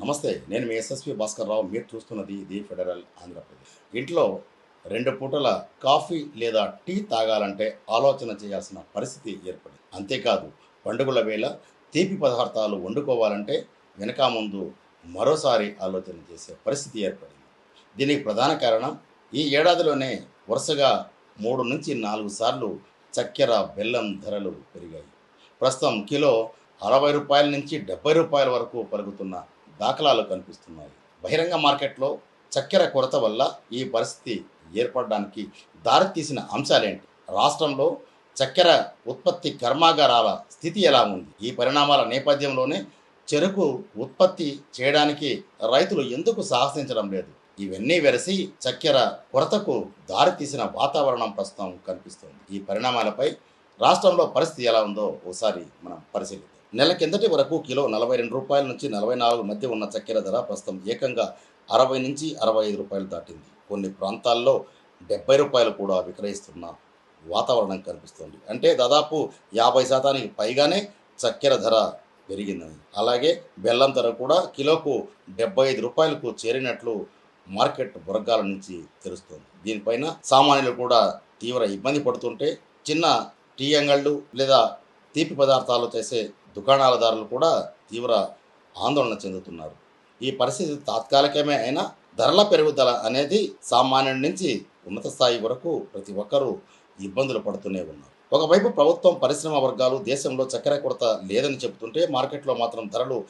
నమస్తే. నేను మీ ఎస్ఎస్‌పి భాస్కర్‌రావు. మీరు చూస్తున్నది ది ఫెడరల్ ఆంధ్రప్రదేశ్. ఇంట్లో 2 పూటల కాఫీ లేదా టీ తాగాలంటే ఆలోచన చేయాల్సిన పరిస్థితి ఏర్పడింది. అంతేకాదు పండుగల వేళ తీపి పదార్థాలు వండుకోవాలంటే వెనక ముందు మరోసారి ఆలోచన చేసే పరిస్థితి ఏర్పడింది. దీనికి ప్రధాన కారణం ఈ ఏడాదిలోనే వరుసగా 3-4 సార్లు చక్కెర, బెల్లం ధరలు పెరిగాయి. ప్రస్తుతం కిలో రూ. 60 నుంచి రూ. 70 వరకు పలుకుతున్న దాఖలాలు కనిపిస్తున్నాయి. బహిరంగ మార్కెట్లో చక్కెర కొరత వల్ల ఈ పరిస్థితి ఏర్పడడానికి దారితీసిన అంశాలేంటి? రాష్ట్రంలో చక్కెర ఉత్పత్తి కర్మాగారాల స్థితి ఎలా ఉంది? ఈ పరిణామాల నేపథ్యంలోనే చెరకు ఉత్పత్తి చేయడానికి రైతులు ఎందుకు సాహసించడం లేదు? ఇవన్నీ వెరసి చక్కెర కొరతకు దారితీసిన వాతావరణం ప్రస్తుతం కనిపిస్తుంది. ఈ పరిణామాలపై రాష్ట్రంలో పరిస్థితి ఎలా ఉందో ఒకసారి మనం పరిశీలిద్దాం. నెల కిందటి వరకు కిలో రూ. 42 నుంచి 44 మధ్య ఉన్న చక్కెర ధర ప్రస్తుతం ఏకంగా 60 నుంచి రూ. 65 దాటింది. కొన్ని ప్రాంతాల్లో రూ. 70 కూడా విక్రయిస్తున్న వాతావరణం కనిపిస్తుంది. అంటే దాదాపు 50% పైగానే చక్కెర ధర పెరిగిందని. అలాగే బెల్లం ధర కూడా కిలోకు రూ. 75కు చేరినట్లు మార్కెట్ వర్గాల నుంచి తెలుస్తోంది. దీనిపైన సామాన్యులు కూడా తీవ్ర ఇబ్బంది పడుతుంటే చిన్న టీ అంగళ్ళు లేదా తీపి పదార్థాలు చేసే దుకాణాలదారులు కూడా తీవ్ర ఆందోళన చెందుతున్నారు. ఈ పరిస్థితి తాత్కాలికమే అయినా ధరల పెరుగుదల అనేది సామాన్యుడి నుంచి ఉన్నత స్థాయి వరకు ప్రతి ఒక్కరూ ఇబ్బందులు పడుతూనే ఉన్నారు. ఒకవైపు ప్రభుత్వం, పరిశ్రమ వర్గాలు దేశంలో చక్కెర కొరత లేదని చెబుతుంటే మార్కెట్లో మాత్రం ధరలు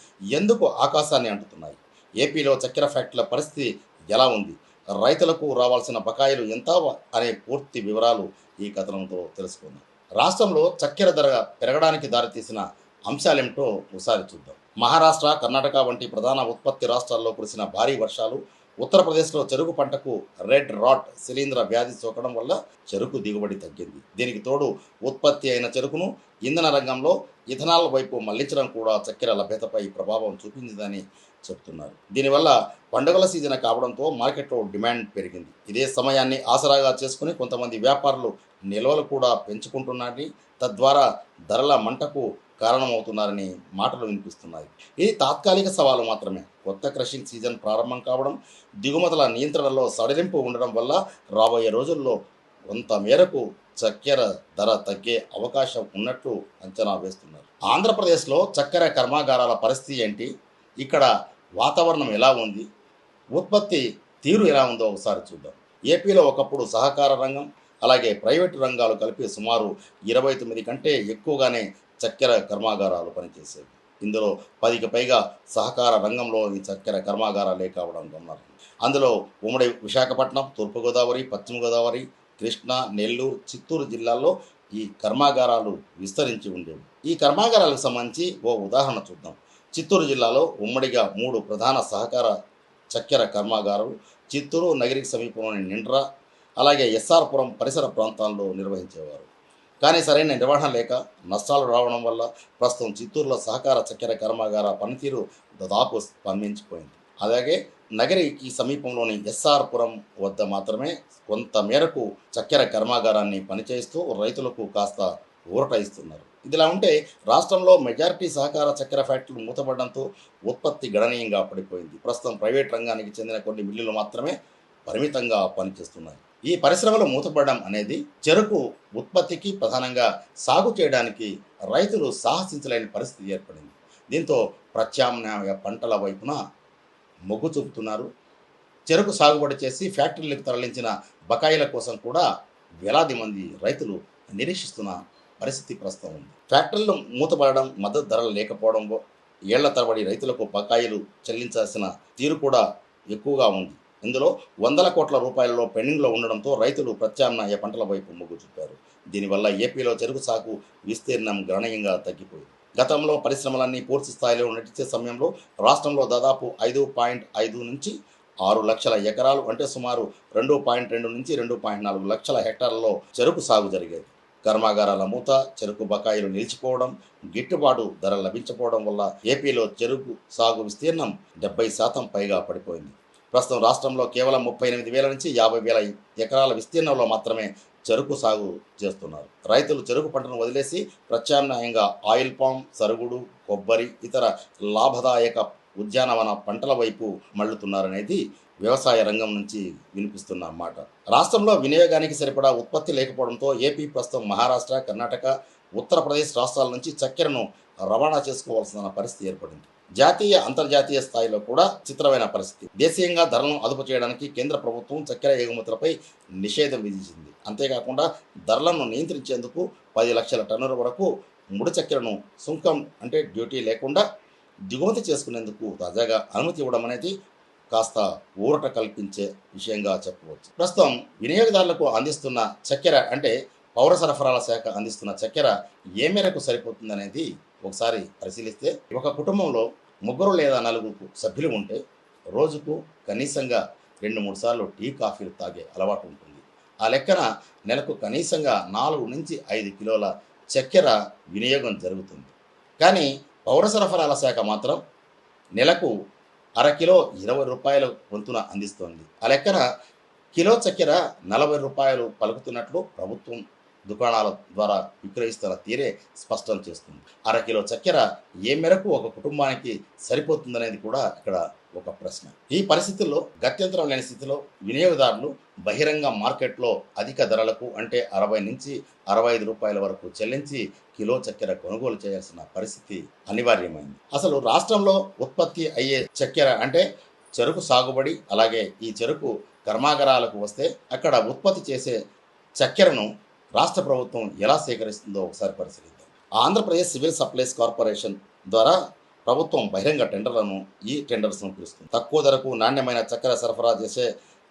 ఎందుకు ఆకాశాన్ని అంటుతున్నాయి? ఏపీలో చక్కెర ఫ్యాక్టరీల పరిస్థితి ఎలా ఉంది? రైతులకు రావాల్సిన బకాయిలు ఎంత అనే పూర్తి వివరాలు ఈ కథనంతో తెలుసుకుందాం. రాష్ట్రంలో చక్కెర ధర పెరగడానికి దారితీసిన అంశాలేమిటో ఒకసారి చూద్దాం. మహారాష్ట్ర, కర్ణాటక వంటి ప్రధాన ఉత్పత్తి రాష్ట్రాల్లో కురిసిన భారీ వర్షాలు, ఉత్తరప్రదేశ్లో చెరుకు పంటకు రెడ్ రాట్ శిలీంధ్ర వ్యాధి సోకడం వల్ల చెరుకు దిగుబడి తగ్గింది. దీనికి తోడు ఉత్పత్తి అయిన చెరుకును ఇంధన రంగంలో ఇథనాల్ వైపు మళ్లించడం కూడా చక్కెర లభ్యతపై ప్రభావం చూపించిందని చెబుతున్నారు. దీనివల్ల పండుగల సీజన్ కావడంతో మార్కెట్లో డిమాండ్ పెరిగింది. ఇదే సమయాన్ని ఆసరాగా చేసుకుని కొంతమంది వ్యాపారులు నిల్వలు కూడా పెంచుకుంటున్నారని, తద్వారా ధరల మంటకు కారణమవుతున్నారని మాటలు వినిపిస్తున్నాయి. ఇది తాత్కాలిక సవాలు మాత్రమే. కొత్త క్రషింగ్ సీజన్ ప్రారంభం కావడం, దిగుమతుల నియంత్రణలో సడలింపు ఉండడం వల్ల రాబోయే రోజుల్లో కొంత మేరకు చక్కెర ధర తగ్గే అవకాశం ఉన్నట్లు అంచనా వేస్తున్నారు. ఆంధ్రప్రదేశ్లో చక్కెర కర్మాగారాల పరిస్థితి ఏంటి? ఇక్కడ వాతావరణం ఎలా ఉంది? ఉత్పత్తి తీరు ఎలా ఉందో ఒకసారి చూద్దాం. ఏపీలో ఒకప్పుడు సహకార రంగం, అలాగే ప్రైవేటు రంగాలు కలిపి సుమారు 29 కంటే ఎక్కువగానే చక్కెర కర్మాగారాలు పనిచేసేవి. ఇందులో 10కి పైగా సహకార రంగంలో ఈ చక్కెర కర్మాగారాలే కావడం గమనార్హం. అందులో ఉమ్మడి విశాఖపట్నం, తూర్పుగోదావరి, పశ్చిమ గోదావరి, కృష్ణా, నెల్లూరు, చిత్తూరు జిల్లాల్లో ఈ కర్మాగారాలు విస్తరించి ఉండేవి. ఈ కర్మాగారాలకు సంబంధించి ఓ ఉదాహరణ చూద్దాం. చిత్తూరు జిల్లాలో ఉమ్మడిగా 3 ప్రధాన సహకార చక్కెర కర్మాగారాలు చిత్తూరు నగరికి సమీపంలోని నిండ్ర, అలాగే ఎస్ఆర్పురం పరిసర ప్రాంతాల్లో నిర్వహించేవారు. కానీ సరైన నిర్వహణ లేక నష్టాలు రావడం వల్ల ప్రస్తుతం చిత్తూరులో సహకార చక్కెర కర్మాగార పనితీరు దాదాపు స్తంభించిపోయింది. అలాగే నగరికి సమీపంలోని ఎస్ఆర్పురం వద్ద మాత్రమే కొంత మేరకు చక్కెర కర్మాగారాన్ని పనిచేస్తూ రైతులకు కాస్త ఊరట ఇస్తున్నారు. ఇదిలా ఉంటే రాష్ట్రంలో మెజారిటీ సహకార చక్కెర ఫ్యాక్టరీలు మూతపడడంతో ఉత్పత్తి గణనీయంగా పడిపోయింది. ప్రస్తుతం ప్రైవేట్ రంగానికి చెందిన కొన్ని మిల్లులు మాత్రమే పరిమితంగా పనిచేస్తున్నాయి. ఈ పరిశ్రమలు మూతపడడం అనేది చెరకు ఉత్పత్తికి, ప్రధానంగా సాగు చేయడానికి రైతులు సాహసించలేని పరిస్థితి ఏర్పడింది. దీంతో ప్రత్యామ్నాయ పంటల వైపున మొగ్గు చూపుతున్నారు. చెరకు సాగుబడి చేసి ఫ్యాక్టరీలకు తరలించిన బకాయిల కోసం కూడా వేలాది మంది రైతులు నిరీక్షిస్తున్న పరిస్థితి ప్రస్తుతం ఉంది. ఫ్యాక్టరీలు మూతపడడం, మద్దతు ధరలు లేకపోవడం, ఏళ్ల తరబడి రైతులకు బకాయిలు చెల్లించాల్సిన తీరు కూడా ఎక్కువగా ఉంది. ఇందులో వందల కోట్ల రూపాయలలో పెండింగ్లో ఉండడంతో రైతులు ప్రత్యామ్నాయ పంటల వైపు మొగ్గు చూపారు. దీనివల్ల ఏపీలో చెరకు సాగు విస్తీర్ణం గణనీయంగా తగ్గిపోయింది. గతంలో పరిశ్రమలన్నీ పూర్తి స్థాయిలో నడిచే సమయంలో రాష్ట్రంలో దాదాపు 5.5 నుంచి 6 లక్షల ఎకరాలు, అంటే సుమారు 2.2 నుంచి 2.4 లక్షల హెక్టార్లలో చెరకు సాగు జరిగేది. కర్మాగారాల మూత, చెరకు బకాయిలు నిలిచిపోవడం, గిట్టుబాటు ధర లభించకపోవడం వల్ల ఏపీలో చెరకు సాగు విస్తీర్ణం 70% పైగా పడిపోయింది. ప్రస్తుతం రాష్ట్రంలో కేవలం 38,000 నుంచి 50,000 ఎకరాల విస్తీర్ణంలో మాత్రమే చెరకు సాగు చేస్తున్నారు. రైతులు చెరకు పంటను వదిలేసి ప్రత్యామ్నాయంగా ఆయిల్ పామ్, సరుగుడు, కొబ్బరి, ఇతర లాభదాయక ఉద్యానవన పంటల వైపు మళ్ళుతున్నారనేది వ్యవసాయ రంగం నుంచి వినిపిస్తున్న మాట. రాష్ట్రంలో వినియోగానికి సరిపడా ఉత్పత్తి లేకపోవడంతో ఏపీ ప్రస్తుతం మహారాష్ట్ర, కర్ణాటక, ఉత్తరప్రదేశ్ రాష్ట్రాల నుంచి చక్కెరను రవాణా చేసుకోవాల్సిన పరిస్థితి ఏర్పడింది. జాతీయ, అంతర్జాతీయ స్థాయిలో కూడా చిత్రమైన పరిస్థితి. దేశీయంగా ధరలను అదుపు చేయడానికి కేంద్ర ప్రభుత్వం చక్కెర ఎగుమతులపై నిషేధం విధించింది. అంతేకాకుండా ధరలను నియంత్రించేందుకు 10 లక్షల టన్నుల వరకు ముడి చక్కెరను సుంకం అంటే డ్యూటీ లేకుండా దిగుమతి చేసుకునేందుకు తాజాగా అనుమతి ఇవ్వడం అనేది కాస్త ఊరట కల్పించే విషయంగా చెప్పవచ్చు. ప్రస్తుతం వినియోగదారులకు అందిస్తున్న చక్కెర అంటే పౌర సరఫరాల శాఖ అందిస్తున్న చక్కెర ఏ మేరకు సరిపోతుందనేది ఒకసారి పరిశీలిస్తే, ఒక కుటుంబంలో 3 లేదా 4 సభ్యులు ఉంటే రోజుకు కనీసంగా 2-3 సార్లు టీ, కాఫీలు తాగే అలవాటు ఉంటుంది. ఆ లెక్కన నెలకు కనీసంగా 4 నుంచి 5 కిలోల చక్కెర వినియోగం జరుగుతుంది. కానీ పౌర సరఫరాల శాఖ మాత్రం నెలకు అరకిలో 20 రూపాయల వంతున అందిస్తోంది. ఆ లెక్కన కిలో చక్కెర 40 రూపాయలు పలుకుతున్నట్లు ప్రభుత్వం దుకాణాల ద్వారా విక్రయిస్తున్న తీరే స్పష్టం చేస్తుంది. అరకిలో చక్కెర ఏ మేరకు ఒక కుటుంబానికి సరిపోతుందనేది కూడా ఇక్కడ ఒక ప్రశ్న. ఈ పరిస్థితుల్లో గత్యంతరం లేని స్థితిలో వినియోగదారులు బహిరంగ మార్కెట్లో అధిక ధరలకు అంటే 60 నుంచి 65 రూపాయల వరకు చెల్లించి కిలో చక్కెర కొనుగోలు చేయాల్సిన పరిస్థితి అనివార్యమైంది. అసలు రాష్ట్రంలో ఉత్పత్తి అయ్యే చక్కెర అంటే చెరుకు సాగుబడి, అలాగే ఈ చెరుకు కర్మాగారాలకు వస్తే అక్కడ ఉత్పత్తి చేసే చక్కెరను రాష్ట్ర ప్రభుత్వం ఎలా సేకరిస్తుందో ఒకసారి పరిశీలిద్దాం. ఆంధ్రప్రదేశ్ సివిల్ సప్లైస్ కార్పొరేషన్ ద్వారా ప్రభుత్వం బహిరంగ టెండర్స్ను పిలుస్తుంది. తక్కువ ధరకు నాణ్యమైన చక్కెర సరఫరా చేసే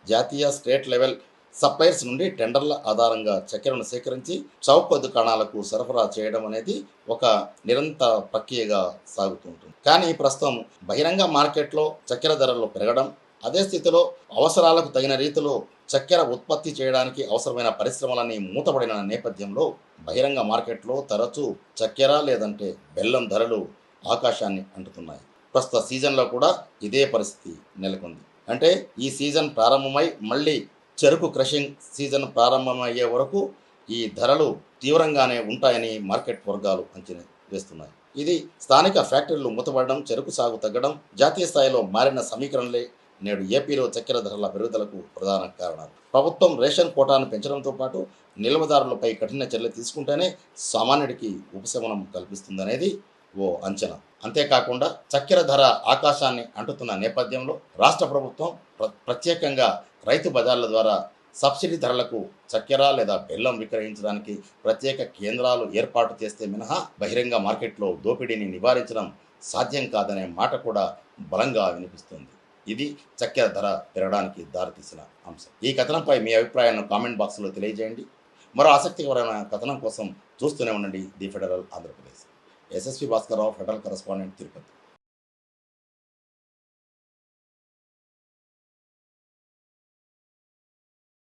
జాతీయ, స్టేట్ లెవెల్ సప్లయర్స్ నుండి టెండర్ల ఆధారంగా చక్కెరను సేకరించి చౌక దుకాణాలకు సరఫరా చేయడం అనేది ఒక నిరంతర ప్రక్రియగా సాగుతుంటుంది. కానీ ప్రస్తుతం బహిరంగ మార్కెట్లో చక్కెర ధరలు పెరగడం, అదే స్థితిలో అవసరాలకు తగిన రీతిలో చక్కెర ఉత్పత్తి చేయడానికి అవసరమైన పరిశ్రమలన్నీ మూతపడిన నేపథ్యంలో బహిరంగ మార్కెట్లో తరచూ చక్కెర లేదంటే బెల్లం ధరలు ఆకాశాన్ని అంటుతున్నాయి. ప్రస్తుత సీజన్లో కూడా ఇదే పరిస్థితి నెలకొంది. అంటే ఈ సీజన్ ప్రారంభమై మళ్ళీ చెరుకు క్రషింగ్ సీజన్ ప్రారంభమయ్యే వరకు ఈ ధరలు తీవ్రంగానే ఉంటాయని మార్కెట్ వర్గాలు అంచనా వేస్తున్నాయి. ఇది స్థానిక ఫ్యాక్టరీలు మూతపడడం, చెరుకు సాగు తగ్గడం, జాతీయ స్థాయిలో మారిన సమీకరణలే నేడు ఏపీలో చక్కెర ధరల పెరుగుదలకు ప్రధాన కారణాలు. ప్రభుత్వం రేషన్ కోటాను పెంచడంతో పాటు నిల్వదారులపై కఠిన చర్యలు తీసుకుంటేనే సామాన్యుడికి ఉపశమనం కల్పిస్తుందనేది ఓ అంచనా. అంతేకాకుండా చక్కెర ధర ఆకాశాన్ని అంటుతున్న నేపథ్యంలో రాష్ట్ర ప్రభుత్వం ప్రత్యేకంగా రైతు బజార్ల ద్వారా సబ్సిడీ ధరలకు చక్కెర లేదా బెల్లం విక్రయించడానికి ప్రత్యేక కేంద్రాలు ఏర్పాటు చేస్తే మినహా బహిరంగ మార్కెట్లో దోపిడీని నివారించడం సాధ్యం కాదనే మాట కూడా బలంగా వినిపిస్తుంది. ఇది చక్కెర ధర పెరగడానికి దారితీసిన అంశం. ఈ కథనంపై మీ అభిప్రాయాలను కామెంట్ బాక్స్లో తెలియజేయండి. మరో ఆసక్తికరమైన కథనం కోసం చూస్తూనే ఉండండి the federal Andhra Pradesh. SSV Bhaskar Rao, federal correspondent, Tirupati.